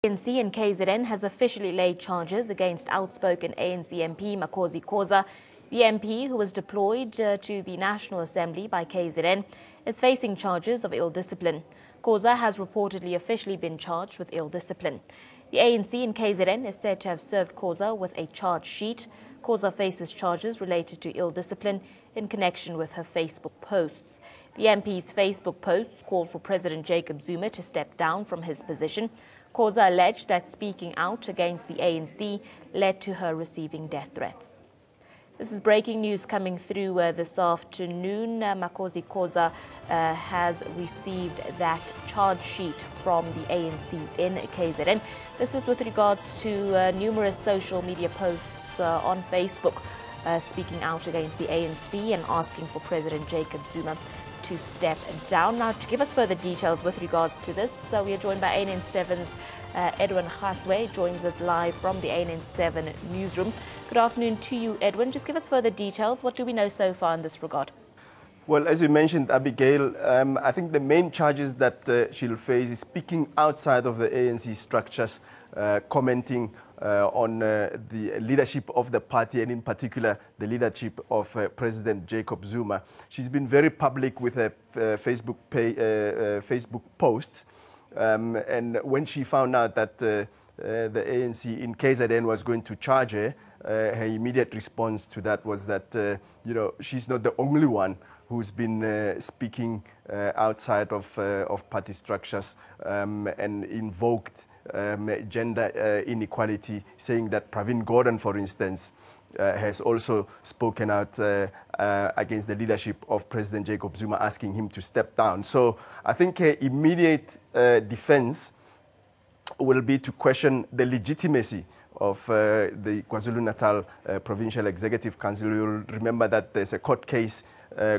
ANC and KZN has officially laid charges against outspoken ANC MP Khoza. The MP, who was deployed to the National Assembly by KZN, is facing charges of ill discipline. Khoza has reportedly officially been charged with ill discipline. The ANC and KZN is said to have served Khoza with a charge sheet. Khoza faces charges related to ill discipline in connection with her Facebook posts. The MP's Facebook posts called for President Jacob Zuma to step down from his position. Khoza alleged that speaking out against the ANC led to her receiving death threats. This is breaking news coming through this afternoon. Khoza has received that charge sheet from the ANC in KZN. This is with regards to numerous social media posts on Facebook speaking out against the ANC and asking for President Jacob Zuma to step down. Now, to give us further details with regards to this, we are joined by ANN7's Edwin Khoza, joins us live from the ANN7 newsroom. Good afternoon to you, Edwin. Just give us further details. What do we know so far in this regard? Well, as you mentioned, Abigail, I think the main charges that she'll face is speaking outside of the ANC structures, commenting on the leadership of the party and in particular the leadership of President Jacob Zuma. She's been very public with her Facebook posts, and when she found out that the ANC in KZN was going to charge her, her immediate response to that was that she's not the only one who's been speaking outside of party structures and invoked gender inequality, saying that Pravin Gordhan, for instance, has also spoken out against the leadership of President Jacob Zuma, asking him to step down. So I think her immediate defense will be to question the legitimacy of the KwaZulu-Natal Provincial Executive Council. You'll remember that there's a court case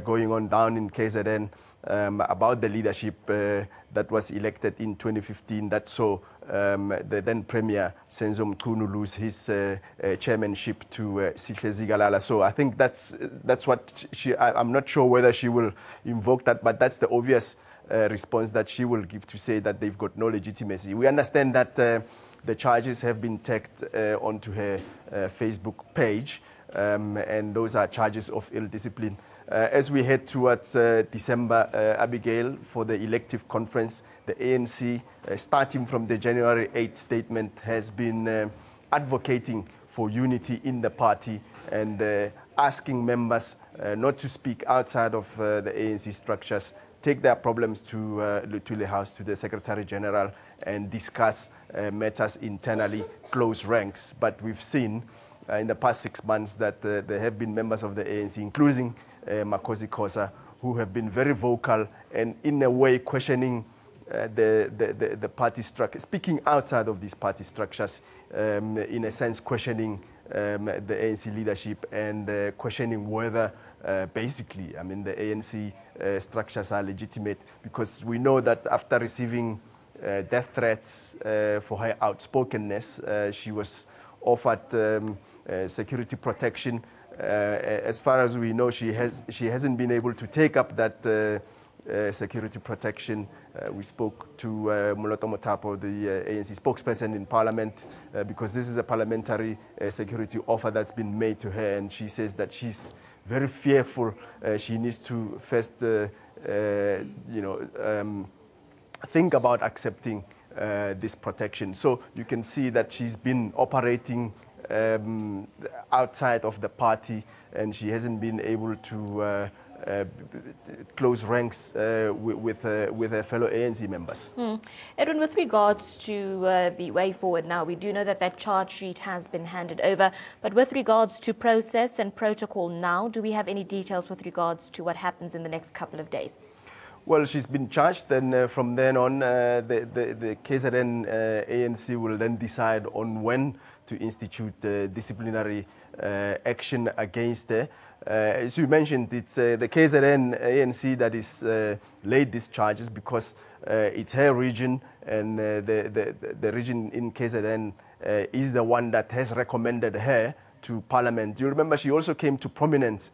going on down in KZN about the leadership that was elected in 2015 that saw the then Premier Senzo Mchunu lose his chairmanship to Sihle Zikalala. So I think that's what I'm not sure whether she will invoke that, but that's the obvious response that she will give, to say that they've got no legitimacy. We understand that the charges have been tagged onto her Facebook page, and those are charges of ill discipline. As we head towards December, Abigail, for the elective conference, the ANC, starting from the January 8th statement, has been advocating for unity in the party and asking members not to speak outside of the ANC structures, take their problems to the House, to the Secretary General, and discuss matters internally, close ranks. But we've seen in the past 6 months that there have been members of the ANC, including Khoza, who have been very vocal and in a way questioning the party structure, speaking outside of these party structures, in a sense questioning the ANC leadership and questioning whether basically, I mean, the ANC structures are legitimate, because we know that after receiving death threats for her outspokenness, she was offered security protection. As far as we know, she hasn't been able to take up that security protection. We spoke to Moloto Motapo, the ANC spokesperson in Parliament, because this is a parliamentary security offer that's been made to her, and she says that she's very fearful. She needs to first, think about accepting this protection. So you can see that she's been operating outside of the party, and she hasn't been able to close ranks with her fellow ANC members. Edwin, with regards to the way forward now, we do know that that charge sheet has been handed over, but with regards to process and protocol now, do we have any details with regards to what happens in the next couple of days? Well, she's been charged, and from then on, the KZN ANC will then decide on when to institute disciplinary action against her. As you mentioned, it's the KZN ANC that is laid these charges because it's her region, and the region in KZN is the one that has recommended her to Parliament. You remember she also came to prominence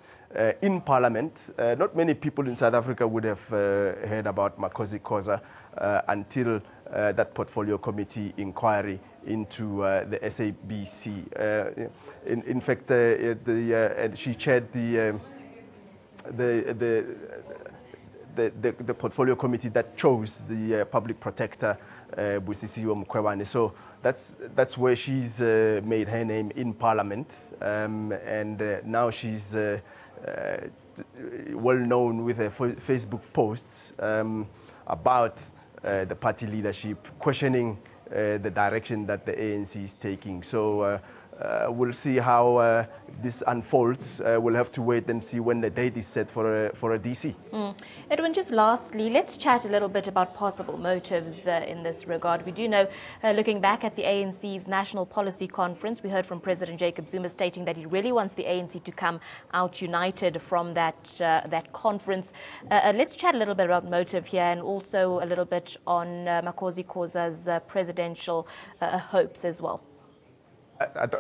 in Parliament. Not many people in South Africa would have heard about Khoza until that portfolio committee inquiry into the SABC. In fact, and she chaired the portfolio committee that chose the public protector, Busisiwe Mkhwebane. So that's where she's made her name in Parliament, and now she's well known with her Facebook posts about the party leadership, questioning the direction that the ANC is taking. So we'll see how this unfolds. We'll have to wait and see when the date is set for a DC. Edwin, just lastly, let's chat a little bit about possible motives in this regard. We do know, looking back at the ANC's National Policy Conference, we heard from President Jacob Zuma stating that he really wants the ANC to come out united from that conference. Let's chat a little bit about motive here, and also a little bit on Makhozi Khoza's presidential hopes as well.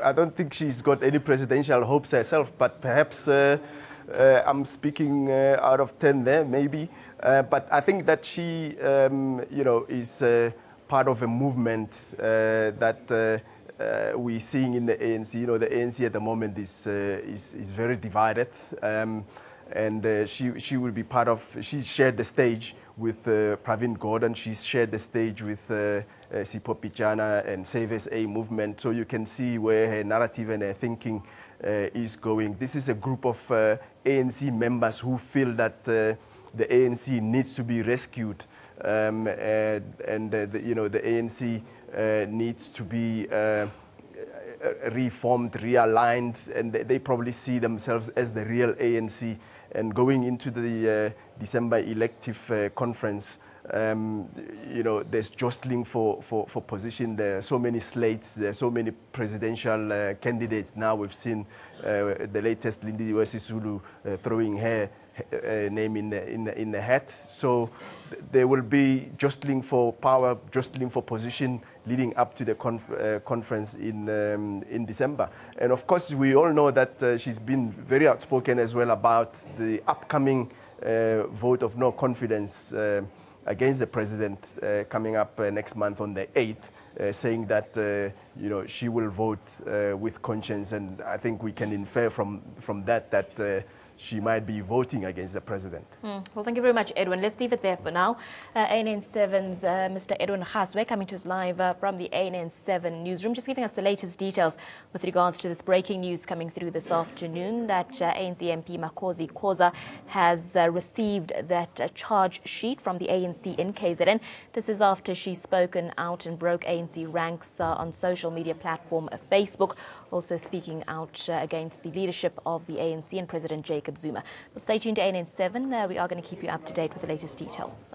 I don't think she's got any presidential hopes herself, but perhaps I'm speaking out of 10 there, maybe. But I think that she, is part of a movement that we're seeing in the ANC. You know, the ANC at the moment is very divided, and she will be part of. She shared the stage with Pravin Gordhan. She's shared the stage with Sipho Pichana and Save SA movement. So you can see where her narrative and her thinking is going. This is a group of ANC members who feel that the ANC needs to be rescued, and the ANC needs to be reformed, realigned, and they probably see themselves as the real ANC. And going into the December elective conference, there's jostling for position. There are so many slates. There are so many presidential candidates. Now we've seen the latest, Lindiwe Sisulu, throwing her name in the hat. So there will be jostling for power, jostling for position, leading up to the conference in December. And of course, we all know that she's been very outspoken as well about the upcoming vote of no confidence against the president coming up next month on the 8th, saying that she will vote with conscience. And I think we can infer from that she might be voting against the president. Well, thank you very much, Edwin. Let's leave it there for now. ANN7's Mr. Edwin Khoza coming to us live from the ANN7 newsroom, just giving us the latest details with regards to this breaking news coming through this afternoon that ANC MP Makhozi Khoza has received that charge sheet from the ANC in KZN. This is after she's spoken out and broke ANC ranks on social media platform Facebook, also speaking out against the leadership of the ANC and President Jacob Zuma. But stay tuned to ANN7. We are going to keep you up to date with the latest details.